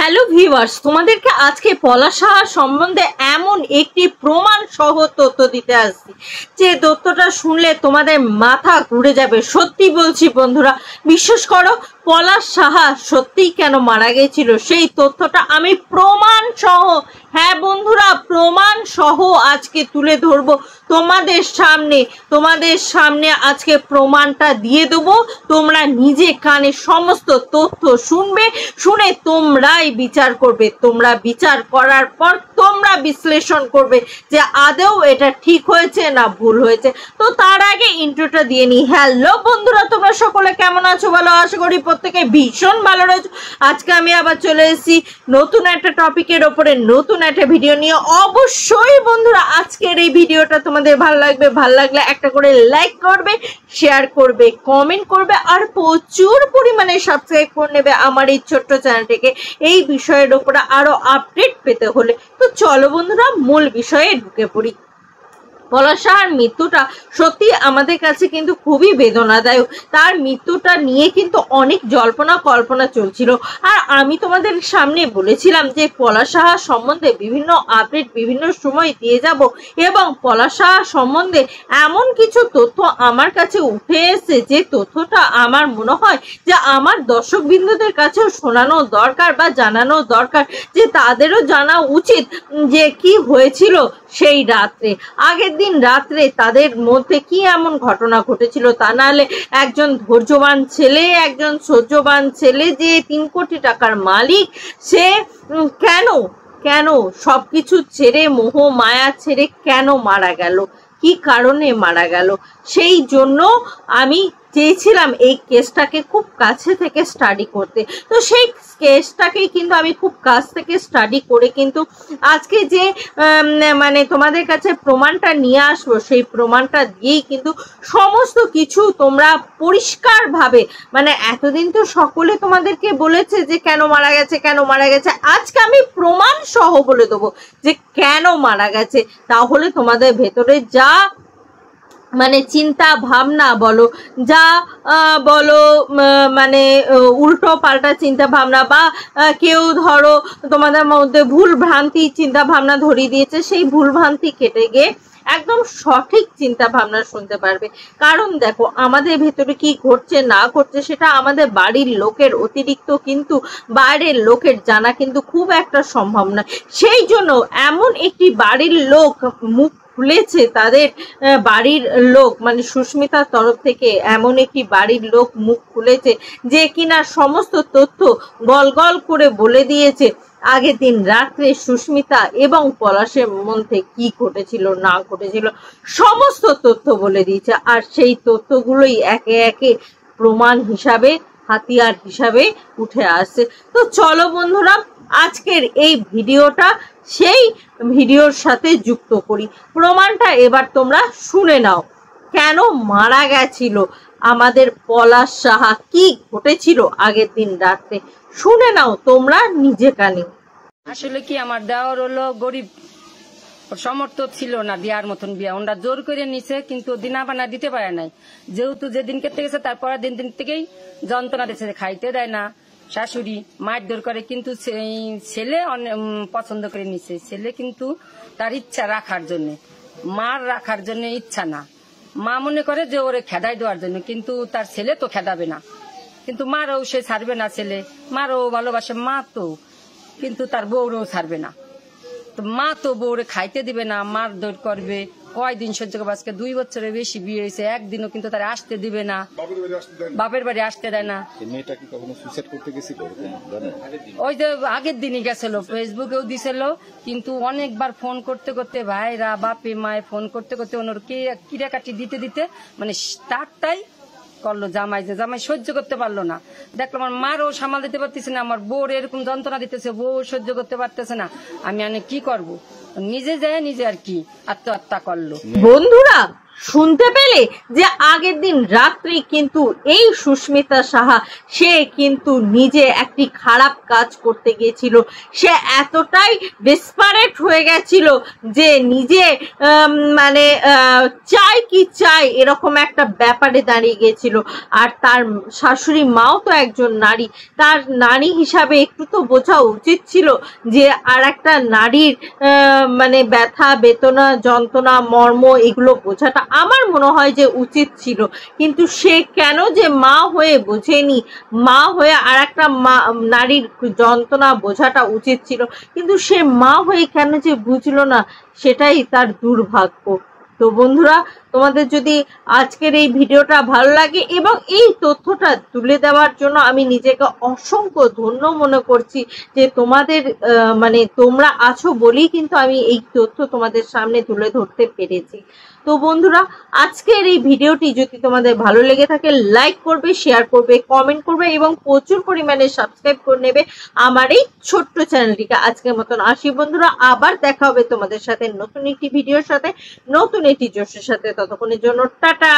Hello viewers, তোমাদেরকে আজকে পলাশ সাহা সম্বন্ধে এমন একটি প্রমাণ সহ তথ্য দিতে আসছি যে তথ্যটা শুনলে তোমাদের মাথা ঘুরে যাবে। সত্যি বলছি বন্ধুরা, বিশ্বাস করো, পলাশ সাহা সত্যিই কেন মারা গেছিল সেই তথ্যটা আমি প্রমাণ সহ, হ্যাঁ বন্ধুরা, প্রমাণ সহ আজকে তুলে ধরবো তোমাদের সামনে আজকে প্রমাণটা দিয়ে দেবো। তোমরা নিজে কানে সমস্ত তথ্য শুনবে, শুনে তোমরাই বিচার করবে। তোমরা বিচার করার পর তোমরা বিশ্লেষণ করবে যে আদৌ এটা ঠিক হয়েছে না ভুল হয়েছে। তো তার আগে ইন্ট্রোটা দিয়ে নি। হ্যালো বন্ধুরা, তোমরা সকলে কেমন আছো? ভালো, আশা করি প্রত্যেকে ভীষণ ভালো রয়েছে। আজকে আমি আবার চলে এসেছি নতুন একটা টপিকের ওপরে, নতুন একটা ভিডিও নিয়ে। অবশ্যই বন্ধুরা আজকের এই ভিডিওটা তোমাদের ভালো লাগবে। ভালো লাগলে একটা করে লাইক করবে, শেয়ার করবে, কমেন্ট করবে, আর প্রচুর পরিমাণে সাবস্ক্রাইব করে নেবে আমার এই ছোট্ট চ্যানেলটিকে। এই বিষয়ের উপরে আরো আপডেট পেতে হলে তো চলো বন্ধুরা মূল বিষয়ে ঢুকে পড়ি। পলাশ সাহার মৃত্যুটা সত্যি আমাদের কাছে কিন্তু খুবই বেদনাদায়ক। তার মৃত্যুটা নিয়ে কিন্তু অনেক জল্পনা কল্পনা চলছিল, আর আমি তোমাদের সামনে বলেছিলাম যে পলাশ সাহা সম্বন্ধে বিভিন্ন আপডেট বিভিন্ন সময় দিয়ে যাব, এবং পলাশ সাহা সম্বন্ধে এমন কিছু তথ্য আমার কাছে উঠে এসেছে যে তথ্যটা আমার মনে হয় যে আমার দর্শকবৃন্দদের কাছেও শোনানো দরকার বা জানানো দরকার, যে তাদেরও জানা উচিত যে কি হয়েছিল সেই রাত্রে। আগের দিন রাত্রে তাদের মধ্যে কি এমন ঘটনা ঘটেছিল, তা নাহলে একজন ধৈর্যবান ছেলে, একজন সহ্যবান ছেলে যে 3 কোটি টাকার মালিক, সে কেন সবকিছু ছেড়ে, মোহ মায়া ছেড়ে কেন মারা গেল, কি কারণে মারা গেল? সেই জন্য আমি চেয়েছিলাম এই কেসটাকে খুব কাছে থেকে স্টাডি করতে। তো সেই কেসটাকেই কিন্তু আমি খুব কাছ থেকে স্টাডি করে কিন্তু আজকে যে মানে তোমাদের কাছে প্রমাণটা নিয়ে আসবো, সেই প্রমাণটা দিয়েই কিন্তু সমস্ত কিছু তোমরা পরিষ্কারভাবে, মানে এতদিন তো সকলে তোমাদেরকে বলেছে যে কেন মারা গেছে, আজকে আমি প্রমাণ সহ বলে দেবো যে কেন মারা গেছে। তাহলে তোমাদের ভেতরে যা মানে চিন্তা ভাবনা বলো, যা বলো, মানে উল্টো পাল্টা চিন্তা ভাবনা, বা কেউ ধরো তোমাদের মধ্যে ভুল ভ্রান্তি চিন্তা ভাবনা ধরিয়ে দিয়েছে, সেই ভুল ভ্রান্তি কেটে গিয়ে একদম সঠিক চিন্তা ভাবনা শুনতে পারবে। কারণ দেখো, আমাদের ভেতরে কি ঘটছে না ঘটছে সেটা আমাদের বাড়ির লোকের অতিরিক্ত কিন্তু বাইরের লোকের জানা কিন্তু খুব একটা সম্ভব নয়। সেই জন্য এমন একটি বাড়ির লোক মুখ খুলেছে, তাদের বাড়ির লোক মানে সুস্মিতার তরফ থেকে এমন একটি বাড়ির লোক মুখ খুলেছে যে কিনা সমস্ত তথ্য গল গল করে বলে দিয়েছে আগের দিন রাত্রে সুস্মিতা এবং পলাশের মধ্যে কি ঘটেছিল না ঘটেছিল, সমস্ত তথ্য বলে দিয়েছে। আর সেই তথ্যগুলোই একে একে প্রমাণ হিসাবে, হাতিয়ার হিসাবে উঠে আসছে। তো চলো বন্ধুরা আজকের এই ভিডিওটা সেই ভিডিওর সাথে যুক্ত করি। প্রমাণটা এবার তোমরা শুনে নাও, কেন মারা গেছিল আমাদের পলাশ সাহা, কি ঘটেছিল আগের দিন রাত্রে, শুনে নাও তোমরা নিজে কানে। আসলে কি, আমার দেওয়ার হলো গরিব, সমর্থ ছিল না দেওয়ার মতন বিয়া, ওনারা জোর করে নিছে, কিন্তু দিনা বানা দিতে পারে নাই। যেহেতু যেদিন কেটে গেছে তারপরের দিন থেকেই যন্ত্রণা দিচ্ছে, খাইতে দেয় না, শাশুড়ি মারধর করে, কিন্তু ছেলে পছন্দ করে নিছে। ছেলে কিন্তু তার ইচ্ছা রাখার জন্য, মার রাখার জন্য ইচ্ছা না। মা মনে করে যে ওরে খেদাই দেওয়ার জন্য, কিন্তু তার ছেলে তো খেদাবে না, কিন্তু মারও সে ছাড়বে না। ছেলে মারও ভালোবাসে, মা তো, কিন্তু তার বউরও ছাড়বে না। তো মা তো বউরে খাইতে দিবে না, মারধর করবে। কয়দিন সহ্য করবে? আজকে 2 বছরের বেশি বিয়ে হয়েছে, একদিনও কিন্তু তারা আসতে দিবে না, বাপের বাড়ি আসতে দেয় না। ওই যে আগের দিনই গেছিল, ফেসবুকেও দিছিল, কিন্তু অনেকবার ফোন করতে করতে ভাইরা বাপে মায়ে ফোন করতে করতে ওনার কিরাকাটি দিতে দিতে মানে তারটাই করলো জামাই, যে জামাই সহ্য করতে পারলো না। দেখলো আমার মারও সামাল দিতে পারতেছে না, আমার বউর এরকম যন্ত্রণা দিতেছে, বউ সহ্য করতে পারতেছে না, আমি কি করব? নিজে যায় নিজে আর কি আত্মহত্যা করলো। বন্ধুরা শুনতে পেলে যে আগের দিন রাত্রি কিন্তু এই সুস্মিতা সাহা সে কিন্তু নিজে একটি খারাপ কাজ করতে গিয়েছিল। সে এতটাই ডেসপারেট হয়ে গেছিল যে নিজে মানে চাই কি চাই এরকম একটা ব্যাপারে দাঁড়িয়ে গিয়েছিল। আর তার শাশুড়ি মাও তো একজন নারী, তার নারী হিসাবে একটু তো বোঝা উচিত ছিল যে আর একটা নারীর মানে ব্যথা বেদনা যন্ত্রণা মর্ম এগুলো বোঝাটা আমার মনে হয় যে উচিত ছিল। কিন্তু সে কেন যে মা হয়ে বোঝেনি, মা হয়ে আর একটা নারীর যন্ত্রণা বোঝাটা উচিত ছিল, কিন্তু সে মা হয়ে কেন যে বুঝলো না, সেটাই তার দুর্ভাগ্য। তো বন্ধুরা, তোমাদের যদি আজকের এই ভিডিওটা ভালো লাগে এবং এই তথ্যটা তুলে দেওয়ার জন্য আমি নিজেকে অসংখ্য ধন্য মনে করছি যে তোমাদের মানে তোমরা আছো বলেই কিন্তু আমি এই তথ্য তোমাদের সামনে তুলে ধরতে পেরেছি। তো বন্ধুরা, আজকের এই ভিডিওটি যদি তোমাদের ভালো লেগে থাকে লাইক করবে, শেয়ার করবে, কমেন্ট করবে এবং প্রচুর পরিমাণে সাবস্ক্রাইব করে নেবে আমার এই ছোট্ট চ্যানেলটিকে। আজকের মতন আসি বন্ধুরা, আবার দেখা হবে তোমাদের সাথে নতুন একটি ভিডিওর সাথে, নতুন একটি জোশের সাথে। ততক্ষণের জন্য টাটা।